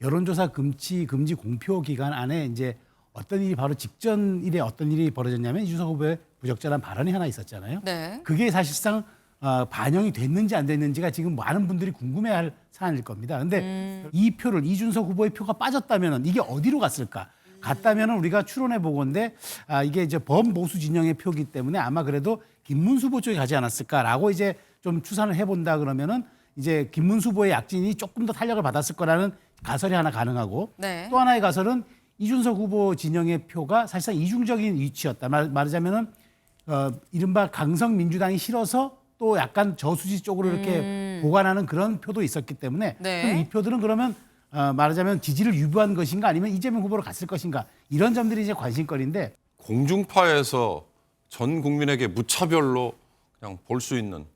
여론조사 금지 공표 기간 안에 이제 어떤 일이 바로 직전 일에 어떤 일이 벌어졌냐면 이준석 후보의 부적절한 발언이 하나 있었잖아요. 네. 그게 사실상 반영이 됐는지 안 됐는지가 지금 많은 분들이 궁금해할 사안일 겁니다. 근데 이 표를 이준석 후보의 표가 빠졌다면은 이게 어디로 갔을까? 갔다면은 우리가 추론해 보건데 이게 이제 범보수 진영의 표기 때문에 아마 그래도 김문수 후보 쪽에 가지 않았을까라고 이제 좀 추산을 해본다 그러면은 이제 김문수 후보의 약진이 조금 더 탄력을 받았을 거라는 가설이 하나 가능하고 네. 또 하나의 가설은 이준석 후보 진영의 표가 사실상 이중적인 위치였다. 말하자면은 이른바 강성 민주당이 싫어서 또 약간 저수지 쪽으로 이렇게 보관하는 그런 표도 있었기 때문에 네. 그럼 이 표들은 그러면 말하자면 지지를 유보한 것인가 아니면 이재명 후보로 갔을 것인가 이런 점들이 이제 관심거리인데 공중파에서 전 국민에게 무차별로 그냥 볼 수 있는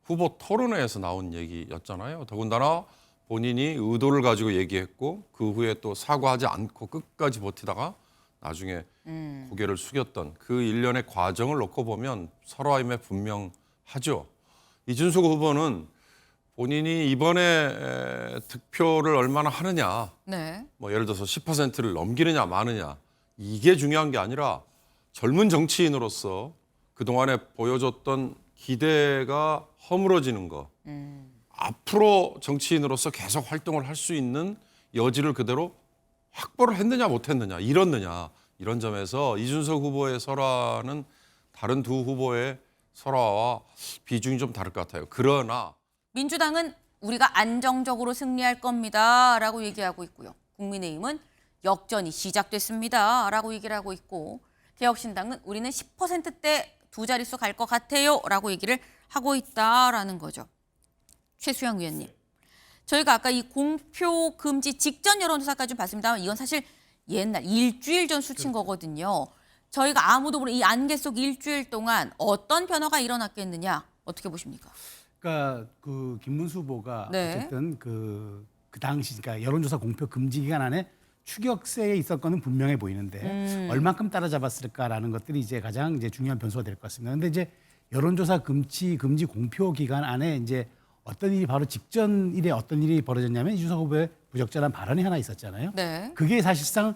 후보 토론회에서 나온 얘기였잖아요. 더군다나 본인이 의도를 가지고 얘기했고 그 후에 또 사과하지 않고 끝까지 버티다가 나중에 고개를 숙였던 그 일련의 과정을 놓고 보면 서로임에 분명하죠. 이준석 후보는 본인이 이번에 득표를 얼마나 하느냐, 네. 뭐 예를 들어서 10%를 넘기느냐 마느냐 이게 중요한 게 아니라 젊은 정치인으로서 그동안에 보여줬던 기대가 허물어지는 거, 앞으로 정치인으로서 계속 활동을 할 수 있는 여지를 그대로 확보를 했느냐 못했느냐 이렇느냐 이런 점에서 이준석 후보의 설화는 다른 두 후보의 설화와 비중이 좀 다를 것 같아요. 그러나 민주당은 우리가 안정적으로 승리할 겁니다. 라고 얘기하고 있고요. 국민의힘은 역전이 시작됐습니다. 라고 얘기를 하고 있고 개혁신당은 우리는 10%대 두 자릿수 갈 것 같아요. 라고 얘기를 하고 있다라는 거죠. 최수영 위원님. 저희가 아까 이 공표 금지 직전 여론조사까지 좀 봤습니다만 이건 사실 옛날 일주일 전 수치인 거거든요. 저희가 아무도 모르는 이 안개 속 일주일 동안 어떤 변화가 일어났겠느냐 어떻게 보십니까? 그러니까 그 김문수 후보가 네. 어쨌든 그 당시 그러니까 여론조사 공표 금지 기간 안에 추격세에 있었거는 분명해 보이는데 얼만큼 따라잡았을까라는 것들이 이제 가장 이제 중요한 변수가 될 것 같습니다. 그런데 이제 여론조사 금지 공표 기간 안에 이제 어떤 일이 바로 직전 일에 어떤 일이 벌어졌냐면 이준석 후보의 부적절한 발언이 하나 있었잖아요. 네. 그게 사실상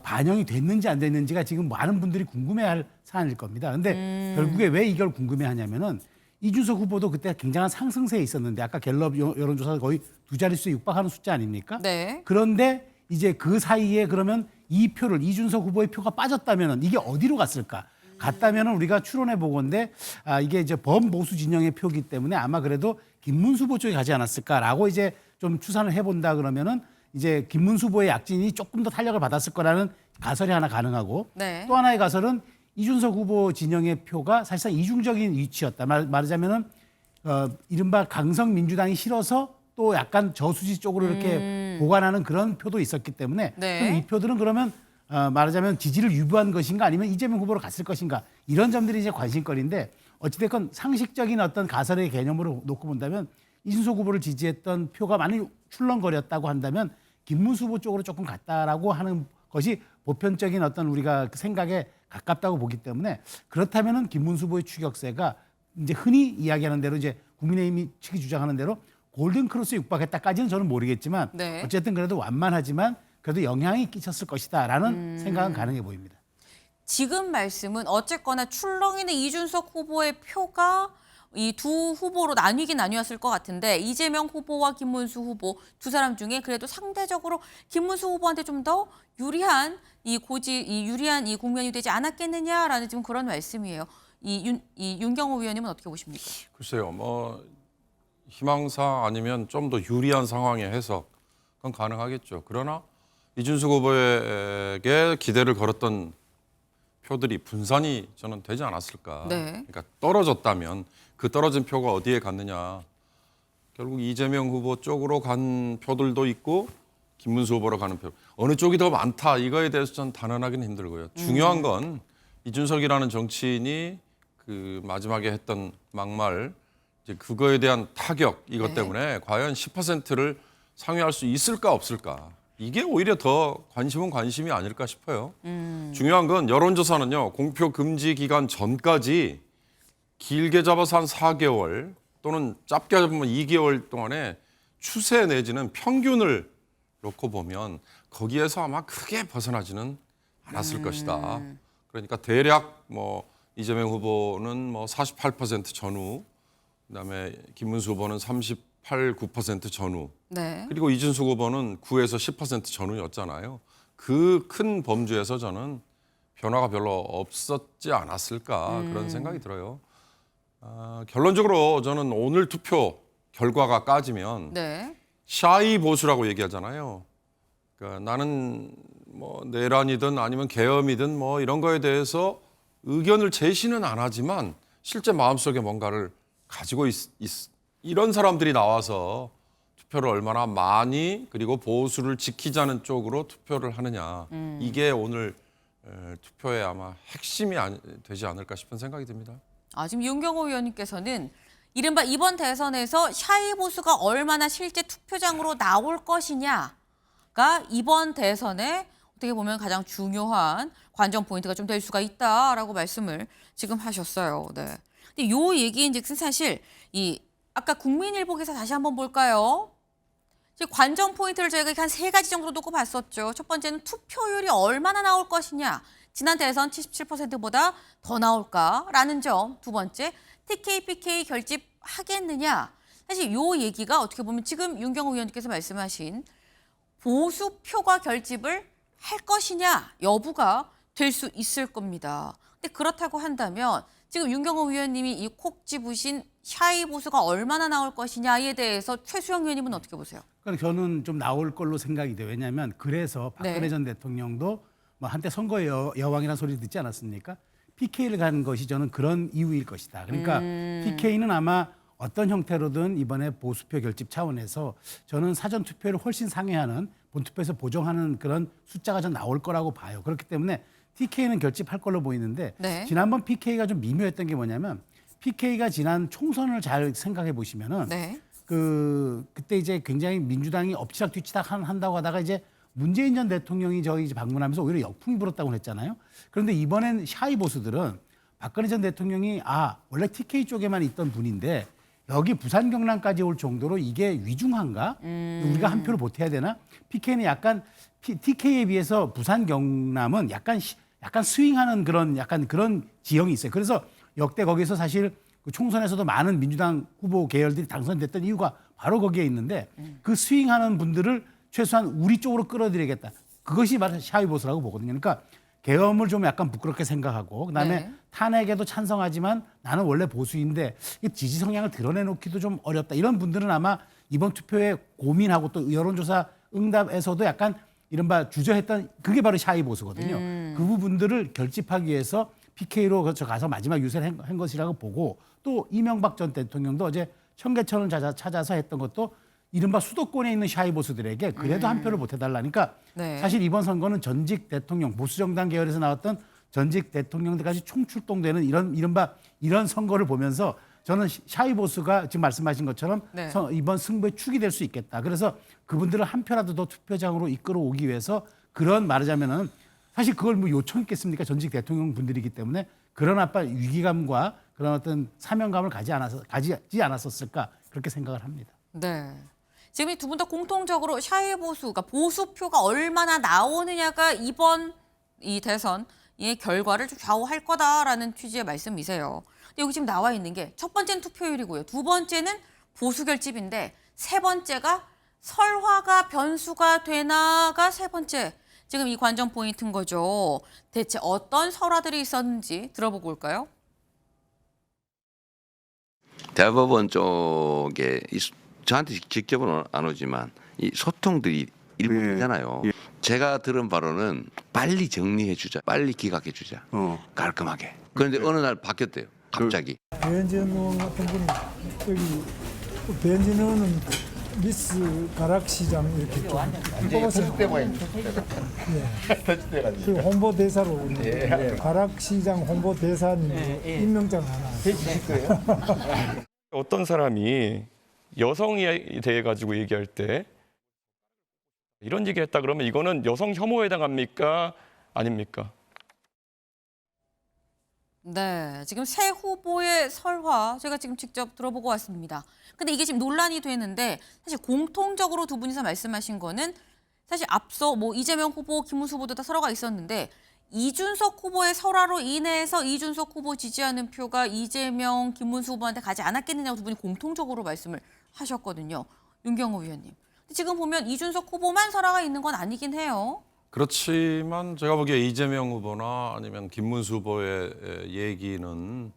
반영이 됐는지 안 됐는지가 지금 많은 분들이 궁금해할 사안일 겁니다. 근데 결국에 왜 이걸 궁금해하냐면은 이준석 후보도 그때 굉장한 상승세에 있었는데 아까 갤럽 여론조사가 거의 두 자릿수에 육박하는 숫자 아닙니까? 네. 그런데 이제 그 사이에 그러면 이 표를 이준석 후보의 표가 빠졌다면은 이게 어디로 갔을까? 갔다면은 우리가 추론해 보건데 이게 이제 범보수 진영의 표기 때문에 아마 그래도 김문수 후보 쪽에 가지 않았을까라고 이제 좀 추산을 해본다 그러면은 이제 김문수 후보의 약진이 조금 더 탄력을 받았을 거라는 가설이 하나 가능하고 네. 또 하나의 가설은 이준석 후보 진영의 표가 사실상 이중적인 위치였다. 말하자면은 이른바 강성 민주당이 싫어서 또 약간 저수지 쪽으로 이렇게 보관하는 그런 표도 있었기 때문에 네. 그럼 이 표들은 그러면 말하자면 지지를 유보한 것인가 아니면 이재명 후보로 갔을 것인가 이런 점들이 이제 관심거리인데 어찌됐건 상식적인 어떤 가설의 개념으로 놓고 본다면 이준석 후보를 지지했던 표가 많이 출렁거렸다고 한다면 김문수 후보 쪽으로 조금 갔다라고 하는 것이 보편적인 어떤 우리가 생각에 가깝다고 보기 때문에 그렇다면은 김문수 후보의 추격세가 이제 흔히 이야기하는 대로 이제 국민의힘이 측이 주장하는 대로 골든 크로스에 육박했다까지는 저는 모르겠지만 네. 어쨌든 그래도 완만하지만 그래도 영향이 끼쳤을 것이다라는 생각은 가능해 보입니다. 지금 말씀은 어쨌거나 출렁이는 이준석 후보의 표가 이 두 후보로 나뉘긴 나뉘었을 것 같은데 이재명 후보와 김문수 후보 두 사람 중에 그래도 상대적으로 김문수 후보한테 좀 더 유리한 유리한 이 국면이 되지 않았겠느냐라는 지금 그런 말씀이에요. 이 윤경호 위원님은 어떻게 보십니까? 글쎄요, 뭐 희망사 아니면 좀 더 유리한 상황의 해석은 가능하겠죠. 그러나 이준석 후보에게 기대를 걸었던 표들이 분산이 저는 되지 않았을까. 네. 그러니까 떨어졌다면 그 떨어진 표가 어디에 갔느냐. 결국 이재명 후보 쪽으로 간 표들도 있고 김문수 후보로 가는 표. 어느 쪽이 더 많다 이거에 대해서 저는 단언하기는 힘들고요. 중요한 건 이준석이라는 정치인이 그 마지막에 했던 막말 이제 그거에 대한 타격 이것 네. 때문에 과연 10%를 상회할 수 있을까 없을까. 이게 오히려 더 관심은 관심이 아닐까 싶어요. 중요한 건 여론조사는요. 공표 금지 기간 전까지 길게 잡아서 한 4개월 또는 짧게 잡으면 2개월 동안에 추세 내지는 평균을 놓고 보면 거기에서 아마 크게 벗어나지는 않았을 것이다. 그러니까 대략 뭐 이재명 후보는 뭐 48% 전후, 그다음에 김문수 후보는 38, 9% 전후, 네. 그리고 이준석 후보는 9에서 10% 전후였잖아요. 그 큰 범주에서 저는 변화가 별로 없었지 않았을까 그런 생각이 들어요. 결론적으로 저는 오늘 투표 결과가 까지면 네. 샤이 보수라고 얘기하잖아요. 그러니까 나는 뭐 내란이든 아니면 계엄이든 뭐 이런 거에 대해서 의견을 제시는 안 하지만 실제 마음속에 뭔가를 가지고 이런 사람들이 나와서 투표를 얼마나 많이 그리고 보수를 지키자는 쪽으로 투표를 하느냐. 이게 오늘 투표의 아마 핵심이 되지 않을까 싶은 생각이 듭니다. 지금 윤경호 의원님께서는 이른바 이번 대선에서 샤이 보수가 얼마나 실제 투표장으로 나올 것이냐가 이번 대선에 어떻게 보면 가장 중요한 관전 포인트가 좀 될 수가 있다라고 말씀을 지금 하셨어요. 네. 근데 요 얘기인즉슨 사실 아까 국민일보 기사 다시 한번 볼까요? 관전 포인트를 저희가 한 3가지 정도 놓고 봤었죠. 첫 번째는 투표율이 얼마나 나올 것이냐. 지난 대선 77%보다 더 나올까라는 점. 두 번째, TK, PK 결집하겠느냐. 사실 요 얘기가 어떻게 보면 지금 윤경호 의원님께서 말씀하신 보수표가 결집을 할 것이냐 여부가 될 수 있을 겁니다. 근데 그렇다고 한다면 지금 윤경호 의원님이 이 콕 집으신 샤이 보수가 얼마나 나올 것이냐에 대해서 최수영 의원님은 어떻게 보세요? 그러니까 저는 좀 나올 걸로 생각이 돼요. 왜냐하면 그래서 박근혜 네. 전 대통령도 뭐 한때 선거의 여왕이라는 소리 듣지 않았습니까? PK를 가는 것이 저는 그런 이유일 것이다. 그러니까 PK는 아마 어떤 형태로든 이번에 보수표 결집 차원에서 저는 사전 투표를 훨씬 상회하는 본투표에서 보정하는 그런 숫자가 좀 나올 거라고 봐요. 그렇기 때문에 TK는 결집할 걸로 보이는데 네. 지난번 PK가 좀 미묘했던 게 뭐냐면 PK가 지난 총선을 잘 생각해 보시면은 네. 그때 이제 굉장히 민주당이 엎치락뒤치락 한다고 하다가 이제 문재인 전 대통령이 저희 이제 방문하면서 오히려 역풍이 불었다고 했잖아요. 그런데 이번엔 샤이 보수들은 박근혜 전 대통령이 원래 TK 쪽에만 있던 분인데 여기 부산 경남까지 올 정도로 이게 위중한가? 우리가 한 표를 보태야 되나? PK는 약간 TK에 비해서 부산 경남은 약간 스윙하는 그런 지형이 있어요. 그래서 역대 거기서 사실 그 총선에서도 많은 민주당 후보 계열들이 당선됐던 이유가 바로 거기에 있는데 그 스윙하는 분들을 최소한 우리 쪽으로 끌어들이겠다. 그것이 바로 샤이 보수라고 보거든요. 그러니까 계엄을 좀 약간 부끄럽게 생각하고 그다음에 네. 탄핵에도 찬성하지만 나는 원래 보수인데 이 지지 성향을 드러내놓기도 좀 어렵다. 이런 분들은 아마 이번 투표에 고민하고 또 여론조사 응답에서도 약간 이른바 주저했던 그게 바로 샤이 보수거든요. 그 부분들을 결집하기 위해서 PK로 가서 마지막 유세를 한 것이라고 보고 또 이명박 전 대통령도 어제 청계천을 찾아서 했던 것도 이른바 수도권에 있는 샤이 보수들에게 그래도 한 표를 보태달라니까 네. 사실 이번 선거는 전직 대통령 보수정당 계열에서 나왔던 전직 대통령들까지 총출동되는 이런 선거를 보면서 저는 샤이 보수가 지금 말씀하신 것처럼 네. 이번 승부의 축이 될 수 있겠다. 그래서 그분들을 한 표라도 더 투표장으로 이끌어오기 위해서 그런 말하자면은 사실 그걸 뭐 요청했겠습니까? 전직 대통령 분들이기 때문에 그런 위기감과 그런 어떤 사명감을 가지지 않았었을까 그렇게 생각을 합니다. 네. 지금 이 두 분 다 공통적으로 샤이 보수, 그러니까 보수표가 얼마나 나오느냐가 이번 이 대선의 결과를 좀 좌우할 거다라는 취지의 말씀이세요. 근데 여기 지금 나와 있는 게 첫 번째는 투표율이고요. 두 번째는 보수 결집인데 세 번째가 설화가 변수가 되나가 세 번째. 지금 이 관전 포인트인 거죠. 대체 어떤 설화들이 있었는지 들어보고 올까요? 대법원 쪽에 저한테 직접은 안 오지만 이 소통들이 일부잖아요. 예. 제가 들은 바로는 빨리 정리해 주자, 빨리 기각해 주자, 깔끔하게. 그런데 어느 날 바뀌었대요. 갑자기. 배현진 의원 같은 분이 여기 배현진 의원은 미스 가락시장 이렇게 뽑았어요. 그 홍보 대사로 우리 가락시장 홍보 대사님 임명장 하나. 어떤 사람이 여성에 대해 가지고 얘기할 때 이런 얘기를 했다 그러면 이거는 여성 혐오에 해당합니까? 아닙니까? 네, 지금 새 후보의 설화 제가 지금 직접 들어보고 왔습니다. 근데 이게 지금 논란이 되는데 사실 공통적으로 두 분이서 말씀하신 거는 사실 앞서 뭐 이재명 후보, 김문수 후보도 다 설화가 있었는데 이준석 후보의 설화로 인해서 이준석 후보 지지하는 표가 이재명, 김문수 후보한테 가지 않았겠느냐고 두 분이 공통적으로 말씀을 하셨거든요. 윤경호 위원님. 지금 보면 이준석 후보만 설화가 있는 건 아니긴 해요. 그렇지만 제가 보기에 이재명 후보나 아니면 김문수 후보의 얘기는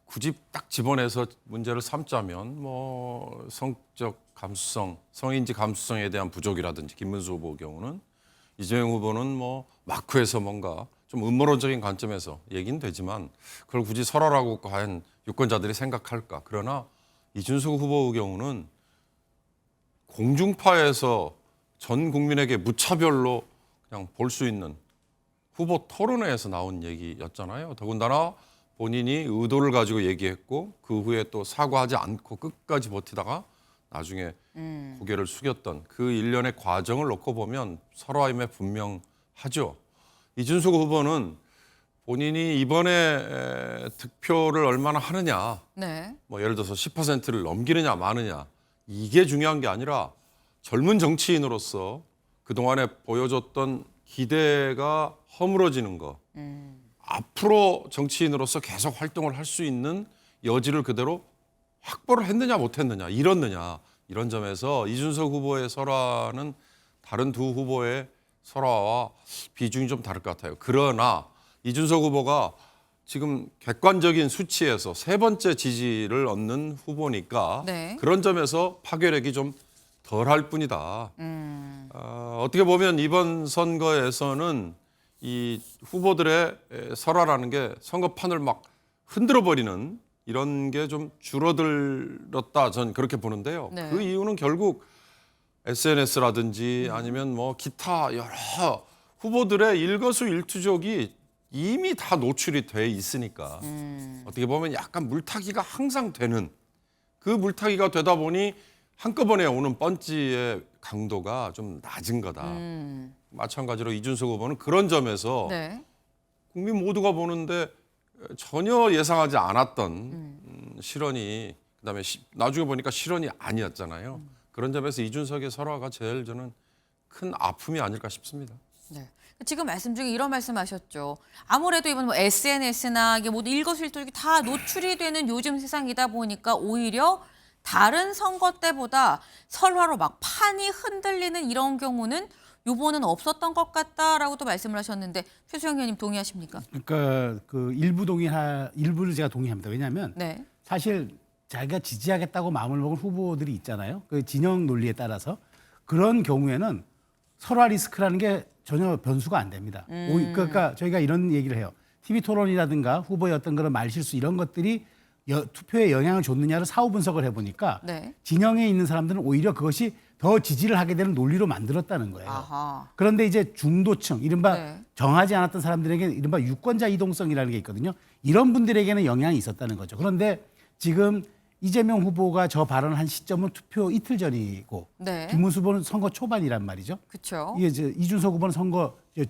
굳이 딱 집어내서 문제를 삼자면 뭐 성적 감수성, 성인지 감수성에 대한 부족이라든지 김문수 후보 경우는 이재명 후보는 뭐 마크에서 뭔가 좀 음모론적인 관점에서 얘기는 되지만 그걸 굳이 설화라고 과연 유권자들이 생각할까? 그러나 이준석 후보의 경우는 공중파에서 전 국민에게 무차별로 그냥 볼 수 있는 후보 토론회에서 나온 얘기였잖아요. 더군다나 본인이 의도를 가지고 얘기했고 그 후에 또 사과하지 않고 끝까지 버티다가 나중에 고개를 숙였던 그 일련의 과정을 놓고 보면 설화임에 분명하죠. 이준석 후보는 본인이 이번에 득표를 얼마나 하느냐, 네. 뭐 예를 들어서 10%를 넘기느냐 마느냐 이게 중요한 게 아니라 젊은 정치인으로서 그동안에 보여줬던 기대가 허물어지는 거, 앞으로 정치인으로서 계속 활동을 할 수 있는 여지를 그대로 확보를 했느냐 못했느냐, 이뤘느냐 이런 점에서 이준석 후보의 설화는 다른 두 후보의 설화와 비중이 좀 다를 것 같아요. 그러나 이준석 후보가 지금 객관적인 수치에서 세 번째 지지를 얻는 후보니까 네. 그런 점에서 파괴력이 좀 덜할 뿐이다. 어떻게 보면 이번 선거에서는 이 후보들의 설화라는 게 선거판을 막 흔들어버리는 이런 게 좀 줄어들었다. 전 그렇게 보는데요. 네. 그 이유는 결국 SNS라든지 아니면 뭐 기타 여러 후보들의 일거수일투족이 이미 다 노출이 돼 있으니까 어떻게 보면 약간 물타기가 항상 되는 그 물타기가 되다 보니 한꺼번에 오는 펀치의 강도가 좀 낮은 거다. 마찬가지로 이준석 후보는 그런 점에서 네. 국민 모두가 보는데 전혀 예상하지 않았던 실언이 그다음에 나중에 보니까 실언이 아니었잖아요. 그런 점에서 이준석의 설화가 제일 저는 큰 아픔이 아닐까 싶습니다. 네. 지금 말씀 중에 이런 말씀하셨죠. 아무래도 이번 뭐 SNS나 이게 모두 일거수일투족이 다 노출이 되는 요즘 세상이다 보니까 오히려 다른 선거 때보다 설화로 막 판이 흔들리는 이런 경우는 요번은 없었던 것 같다라고도 말씀을 하셨는데 최수영 의원님 동의하십니까? 그러니까 그 일부를 제가 동의합니다. 왜냐하면 네. 사실 자기가 지지하겠다고 마음을 먹은 후보들이 있잖아요. 그 진영 논리에 따라서 그런 경우에는 설화 리스크라는 게 전혀 변수가 안 됩니다. 그러니까 저희가 이런 얘기를 해요. TV 토론이라든가 후보의 어떤 그런 말실수 이런 것들이 투표에 영향을 줬느냐를 사후 분석을 해보니까 네. 진영에 있는 사람들은 오히려 그것이 더 지지를 하게 되는 논리로 만들었다는 거예요. 아하. 그런데 이제 중도층, 이른바 네. 정하지 않았던 사람들에게 이른바 유권자 이동성이라는 게 있거든요. 이런 분들에게는 영향이 있었다는 거죠. 그런데 지금 이재명 후보가 저 발언을 한 시점은 투표 이틀 전이고 네. 김문수 후보는 선거 초반이란 말이죠. 그렇죠. 이게 이제 이준석 후보는 선거 이제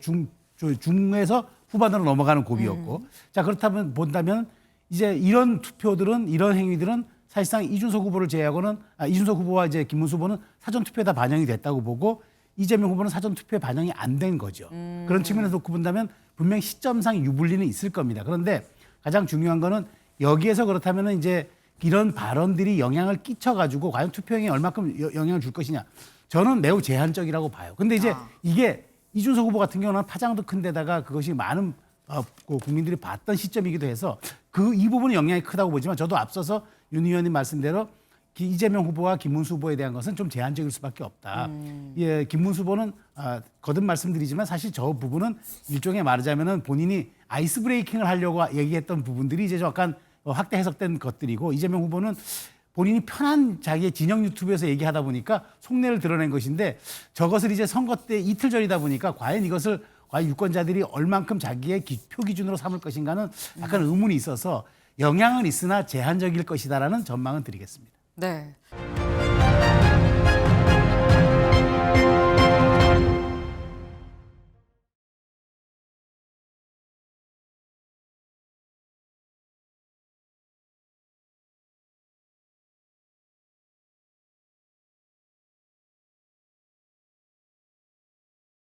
중에서 후반으로 넘어가는 고비였고, 자 그렇다면 본다면 이제 이런 투표들은 이런 행위들은 사실상 이준석 후보를 제외하고는 이준석 후보와 이제 김문수 후보는 사전 투표에 다 반영이 됐다고 보고 이재명 후보는 사전 투표에 반영이 안 된 거죠. 그런 측면에서 놓고 본다면 분명 시점상 유불리는 있을 겁니다. 그런데 가장 중요한 거는 여기에서 그렇다면은 이제 이런 발언들이 영향을 끼쳐가지고 과연 투표행위에 얼마큼 영향을 줄 것이냐. 저는 매우 제한적이라고 봐요. 근데 이제 이게 이준석 후보 같은 경우는 파장도 큰 데다가 그것이 많은 국민들이 봤던 시점이기도 해서 이 부분은 영향이 크다고 보지만 저도 앞서서 윤 의원님 말씀대로 이재명 후보와 김문수 후보에 대한 것은 좀 제한적일 수밖에 없다. 예, 김문수 후보는 거듭 말씀드리지만 사실 저 부분은 일종의 말하자면은 본인이 아이스 브레이킹을 하려고 얘기했던 부분들이 이제 약간 확대 해석된 것들이고 이재명 후보는 본인이 편한 자기의 진영 유튜브에서 얘기하다 보니까 속내를 드러낸 것인데 저것을 이제 선거 때 이틀 전이다 보니까 과연 이것을 과연 유권자들이 얼만큼 자기의 표 기준으로 삼을 것인가는 약간 의문이 있어서 영향은 있으나 제한적일 것이다라는 전망은 드리겠습니다. 네.